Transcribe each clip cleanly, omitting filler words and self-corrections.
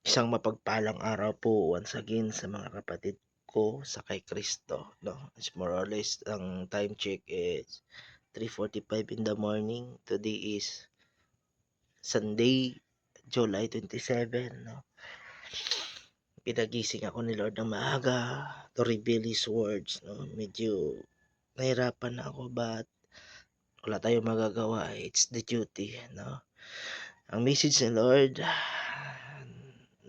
Isang mapagpalang araw po once again sa mga kapatid ko sa kay Kristo, no? It's more or less ang time check is 3:45 in the morning. Today is Sunday, July 27, no? Pinagising ako ni Lord ng maaga to reveal His words, no? Medyo nahirapan na ako but wala tayong magagawa. It's the duty, no? Ang message ni Lord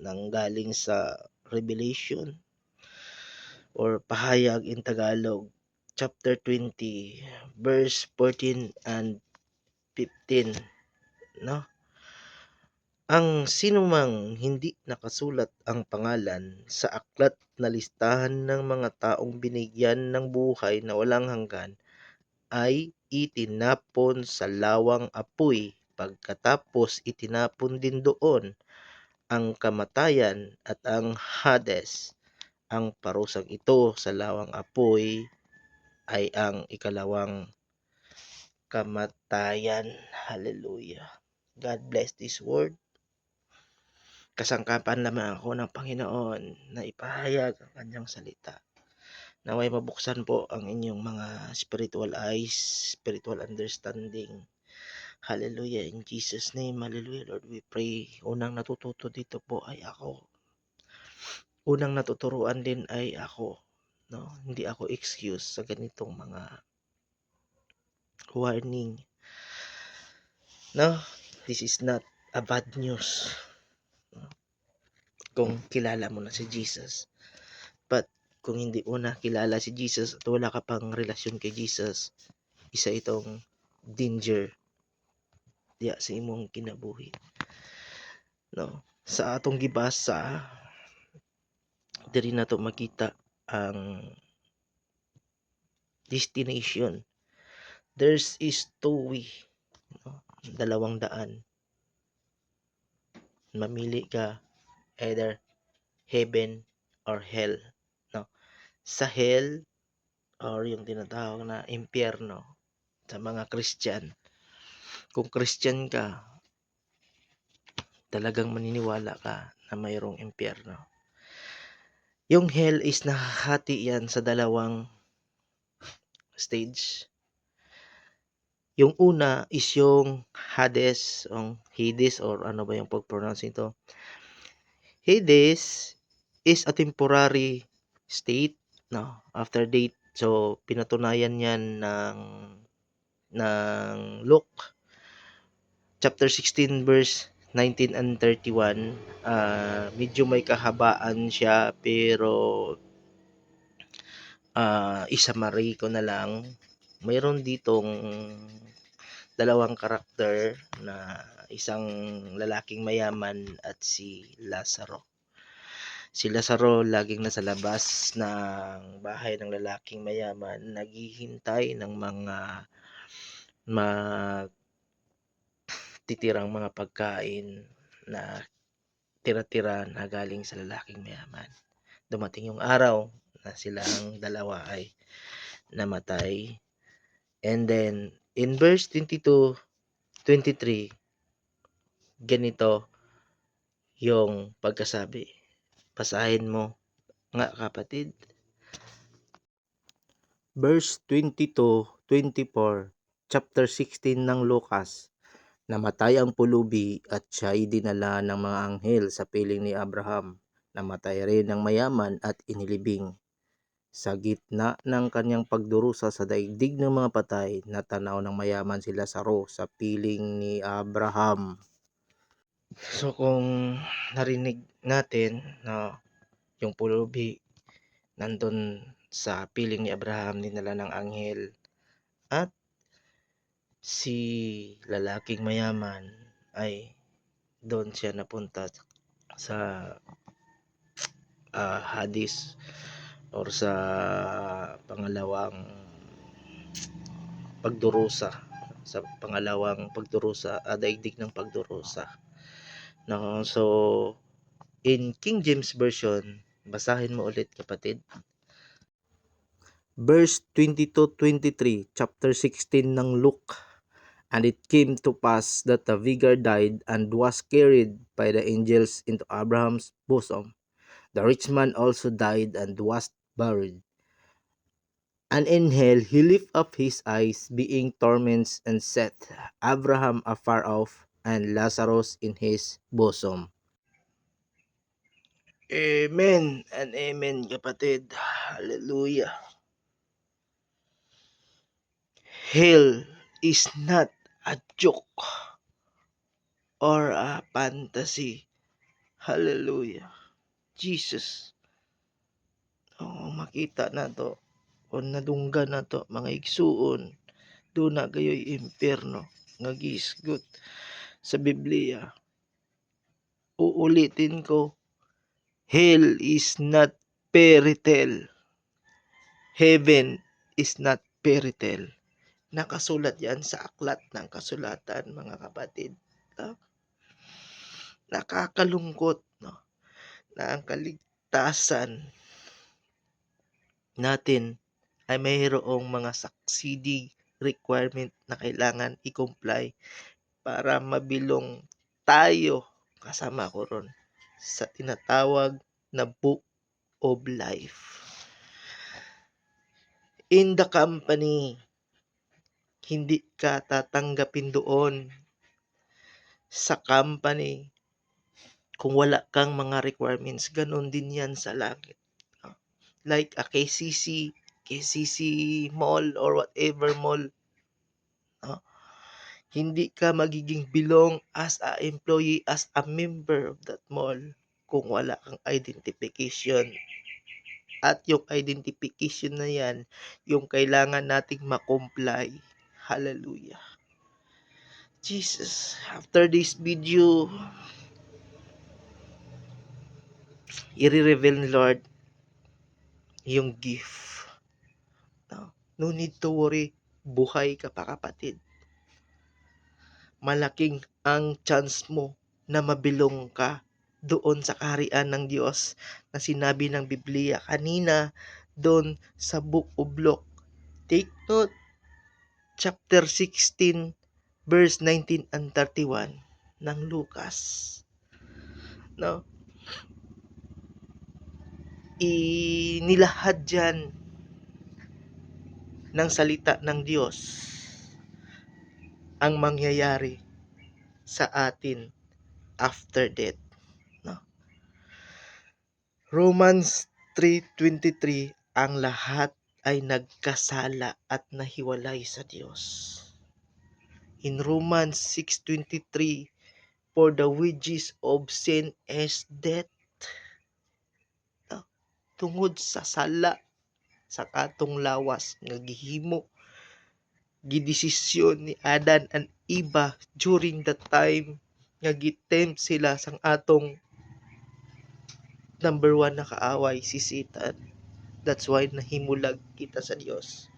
nanggaling sa Revelation or pahayag in Tagalog, chapter 20, verse 14 and 15, no? Ang sinumang hindi nakasulat ang pangalan sa aklat na listahan ng mga taong binigyan ng buhay na walang hanggan ay itinapon sa lawang apoy. Pagkatapos itinapon din doon ang kamatayan at ang Hades. Ang parusang ito sa lawang apoy ay ang ikalawang kamatayan. Hallelujah. God bless this word. Kasangkapan lamang ako ng Panginoon na ipahayag ang kanyang salita. Naway mabuksan po ang inyong mga spiritual eyes, spiritual understanding. Hallelujah. In Jesus' name, hallelujah, Lord, we pray. Unang natututo dito po ay ako. Unang natuturuan din ay ako. No? Hindi ako excuse sa ganitong mga warning. No, this is not a bad news. No? Kung kilala mo na si Jesus. But kung hindi mo na kilala si Jesus at wala ka pang relasyon kay Jesus, isa itong danger diya sa imong kinabuhi. No, sa atong gibasa, diri na to makita ang destination. There's is two way, no? Dalawang daan. Mamili ka either heaven or hell, no? Sa hell or yung tinatawag na impyerno sa mga Christian. Kung Christian ka, talagang maniniwala ka na mayroong impyerno. Yung hell is nahahati yan sa dalawang stage. Yung una is yung Hades, or ano ba yung pag-pronounce nito? Hades is a temporary state, no? After date. So pinatunayan yan ng Luke chapter 16 verse 19 and 31. Medyo may kahabaan siya pero isamari ko na lang. Mayroon ditong dalawang karakter na isang lalaking mayaman at si Lazaro. Si Lazaro laging nasa labas ng bahay ng lalaking mayaman, naghihintay ng mga titirang mga pagkain na tira-tira na galing sa lalaking mayaman. Dumating yung araw na silang dalawa ay namatay. And then, in verse 22, 23, ganito yung pagkasabi. Basahin mo nga kapatid. Verse 22, 24, chapter 16 ng Lucas. Namatay ang pulubi at siya'y dinala ng mga anghel sa piling ni Abraham. Namatay rin ang mayaman at inilibing. Sa gitna ng kanyang pagdurusa sa daigdig ng mga patay, natanaw ng mayaman si Lazaro sa piling ni Abraham. So kung narinig natin na yung pulubi nandun sa piling ni Abraham, dinala ng anghel, at si lalaking mayaman ay doon siya napunta sa Hades or sa pangalawang pagdurusa, daigdig ng pagdurusa, no? So in King James Version, basahin mo ulit kapatid. Verse 22-23, chapter 16 ng Luke. And it came to pass that the vicar died and was carried by the angels into Abraham's bosom. The rich man also died and was buried. And in hell he lift up his eyes, being torments, and set Abraham afar off, and Lazarus in his bosom. Amen and amen, kapatid. Hallelujah. Hell is not a joke or a fantasy. Hallelujah. Jesus. Makita na to. O nadungga na to, mga igsuon. Doon na gayoy impyerno. Nga gisgot sa Biblia. Uulitin ko. Hell is not fairy tale. Heaven is not fairy tale. Nakasulat yan sa aklat ng kasulatan, mga kapatid. Nakakalungkot, no? Na ang kaligtasan natin ay mayroong mga succeeding requirement na kailangan i-comply para mabilong tayo, kasama ko ron, sa tinatawag na Book of Life. In the company, hindi ka tatanggapin doon sa company kung wala kang mga requirements. Ganon din yan sa langit. Like a KCC mall or whatever mall. Hindi ka magiging belong as a employee, as a member of that mall kung wala kang identification. At yung identification na yan, yung kailangan nating makomply. Hallelujah. Jesus, after this video, i-reveal ni Lord yung gift. No need to worry, buhay ka pa, kapatid. Malaking ang chance mo na mabilong ka doon sa kaharian ng Diyos na sinabi ng Biblia kanina doon sa Book of Luke. Take note, chapter 16, verse 19 and 31 ng Lucas. No? Inilahad dyan ng salita ng Diyos ang mangyayari sa atin after death. No? Romans 3:23, ang lahat ay nagkasala at nahiwalay sa Diyos. In Romans 6:23, for the wages of sin is death. Tungod sa sala, sa katong lawas nga gihimo, gidesisyon ni Adan and Eva during the time nga gitempt sila sang atong number 1 na kaaway, si Satan. That's why nahimulag kita sa Diyos.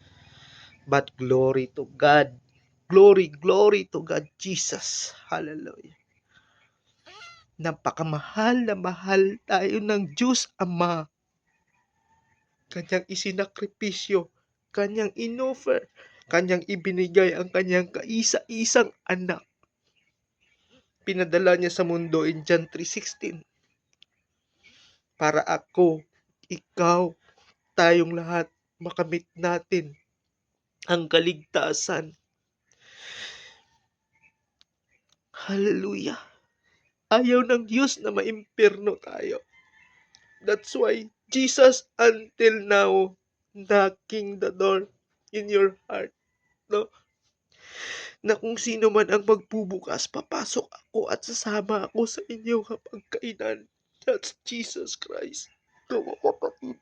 But glory to God. Glory to God, Jesus. Hallelujah. Napakamahal na mahal tayo ng Diyos Ama. Kanyang isinakripisyo, kanyang inoffer, kanyang ibinigay ang kanyang kaisa-isang anak. Pinadala niya sa mundo in John 3:16. Para ako, ikaw, tayong lahat makamit natin ang kaligtasan. Hallelujah. Ayaw ng Diyos na maimpyerno tayo. That's why Jesus until now knocking the door in your heart. No? Na kung sino man ang magbubukas, papasok ako at sasama ako sa inyo kapag kainan. That's Jesus Christ. Mga kapatid.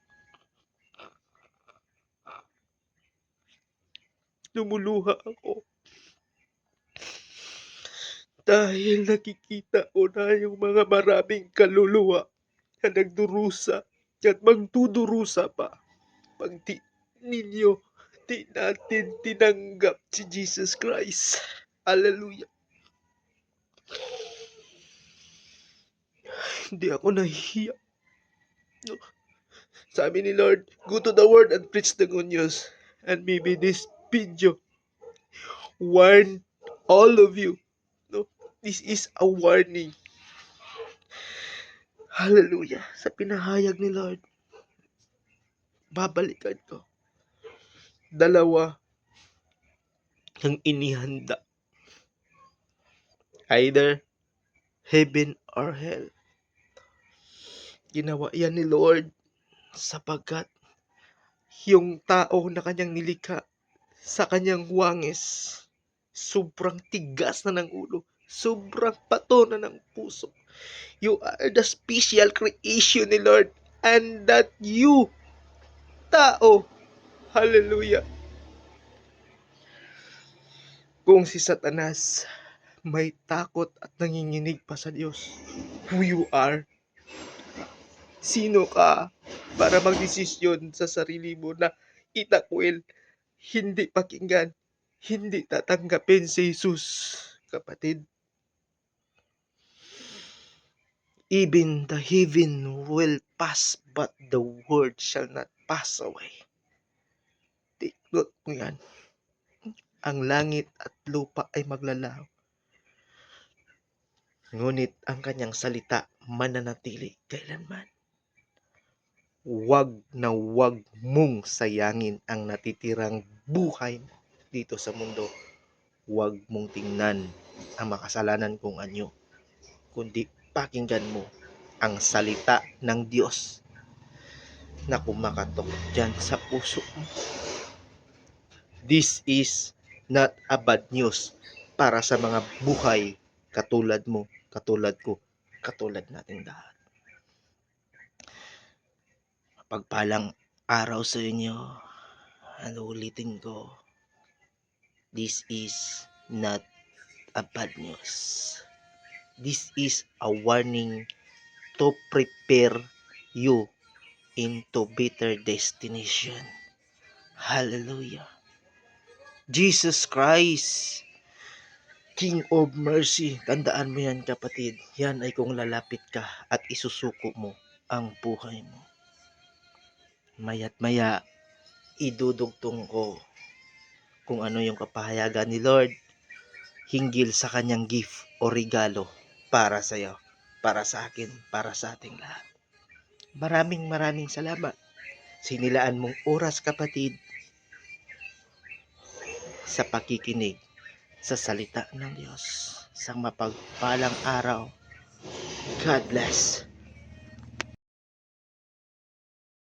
Lumuluha ako. Dahil nakikita ko na yung mga maraming kaluluwa na nagdurusa at magdudurusa pa. Pag di ninyo, di natin tinanggap si Jesus Christ. Hallelujah. Hindi ako nahihiya. No. Sabi ni Lord, go to the world and preach the good news. And maybe this video warn all of you. No, this is a warning. Hallelujah. Sa pinahayag ni Lord, babalikan ko. Dalawa ang inihanda. Either heaven or hell. Ginawa yan ni Lord sapagkat yung tao na kanyang nilikha sa kanyang wangis, sobrang tigas na ng ulo, sobrang pato na ng puso. You are the special creation ni Lord, and that you, tao, hallelujah. Kung si Satanas may takot at nanginginig pa sa Diyos, who you are, sino ka para magdesisyon sa sarili mo na itakwil, hindi pakinggan, hindi tatanggapin si Jesus, kapatid. Even the heaven will pass, but the word shall not pass away. Take note mo yan. Ang langit at lupa ay maglalaho, ngunit ang kanyang salita mananatili kailanman. Huwag na huwag mong sayangin ang natitirang buhay dito sa mundo. Huwag mong tingnan ang makasalanan kung anyo, kundi pakinggan mo ang salita ng Diyos na kumakatok dyan sa puso mo. This is not a bad news para sa mga buhay katulad mo, katulad ko, katulad nating lahat. Pagpalang araw sa inyo. Ano ulitin ko, this is not a bad news. This is a warning to prepare you into better destination. Hallelujah. Jesus Christ, King of Mercy. Tandaan mo yan, kapatid. Yan ay kung lalapit ka at isusuko mo ang buhay mo. Maya't maya, idudugtong ko kung ano yung kapahayagan ni Lord hinggil sa kanyang gift o regalo para sa iyo, para sa akin, para sa ating lahat. Maraming salamat. Sinilaan mong oras, kapatid, sa pakikinig sa salita ng Diyos. Sa mapagpalang araw. God bless.